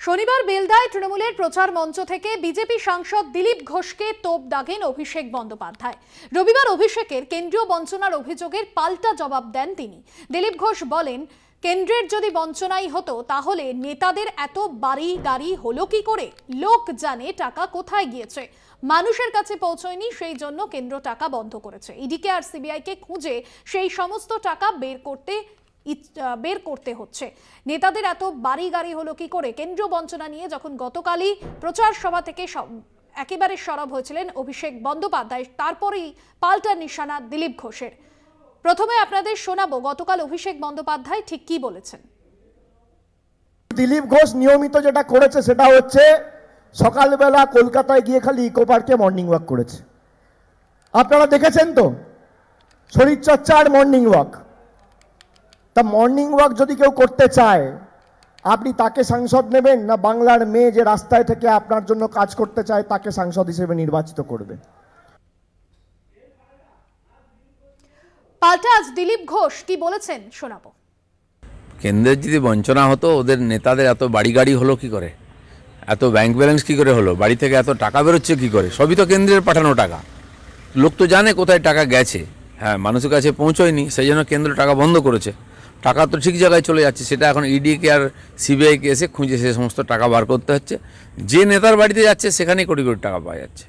শনিবার বেলদায় তৃণমূলের প্রচার মঞ্চ থেকে বিজেপি সাংসদ দিলীপ ঘোষকে তোপ দাগেন অভিষেক বন্দ্যোপাধ্যায়। রবিবার অভিষেকের কেন্দ্রীয় বঞ্চনার অভিযোগের পাল্টা জবাব দেন তিনি। দিলীপ ঘোষ বলেন, কেন্দ্রের যদি বঞ্চনাই হতো তাহলে নেতাদের এত বাড়ি গাড়ি হলো কি করে? লোক জানে টাকা কোথায় গিয়েছে, মানুষের কাছে পৌঁছয়নি, সেই জন্য কেন্দ্র টাকা বন্ধ করেছে। ইডিকে আর সিবিআইকে খুঁজে সেই সমস্ত টাকা বের করতে হচ্ছে। নেতাদের এত বাড়ি গাড়ি হলো কি করে? কেন্দ্রীয় বঞ্চনা নিয়ে যখন গতকালই প্রচার সভা থেকে একেবারে সরব হয়েছিলেন অভিষেক বন্দ্যোপাধ্যায়, তারপরেই পাল্টা নিশানা দিলীপ ঘোষের। প্রথমে আপনাদের শোনাবো গতকাল অভিষেক বন্দ্যোপাধ্যায় ঠিক কি বলেছেন। দিলীপ ঘোষ নিয়মিত যেটা করেছে সেটা হচ্ছে সকালবেলা কলকাতায় গিয়ে খালি ইকো পার্কে মর্নিং ওয়াক করেছে। আপনারা দেখেছেন তো, শরীরচর্চা আর মর্নিং ওয়াক। তা মর্নিং ওয়াক যদি কেউ করতে চায়, আপনি তাকে সাংসদ নেবেন, না বাংলার মেয়ে যে রাস্তায় থেকে আপনার জন্য কাজ করতে চায় তাকে সাংসদ হিসেবে নির্বাচিত করবেন? পাল্টা আজ দিলীপ ঘোষ কি বলেছেন শোনাবো। কেন্দ্রের যদি বঞ্চনা হতো, ওদের নেতাদের এত বাড়ি গাড়ি হলো কি করে, এত ব্যাংক ব্যালেন্স কি করে হলো, বাড়ি থেকে এত টাকা বেরোচ্ছে কি করে? সবই তো কেন্দ্রের পাঠানো টাকা। লোক তো জানে কোথায় টাকা গেছে, হ্যাঁ মানুষের কাছে পৌঁছয়নি, সেই জন্য কেন্দ্র টাকা বন্ধ করেছে। টাকা তো ঠিক জায়গায় চলে যাচ্ছে, সেটা এখন ইডিকে আর সিবিআইকে এসে খুঁজে সে সমস্ত টাকা বার করতে হচ্ছে। যে নেতার বাড়িতে যাচ্ছে সেখানেই কোটি কোটি টাকা পাওয়া যাচ্ছে।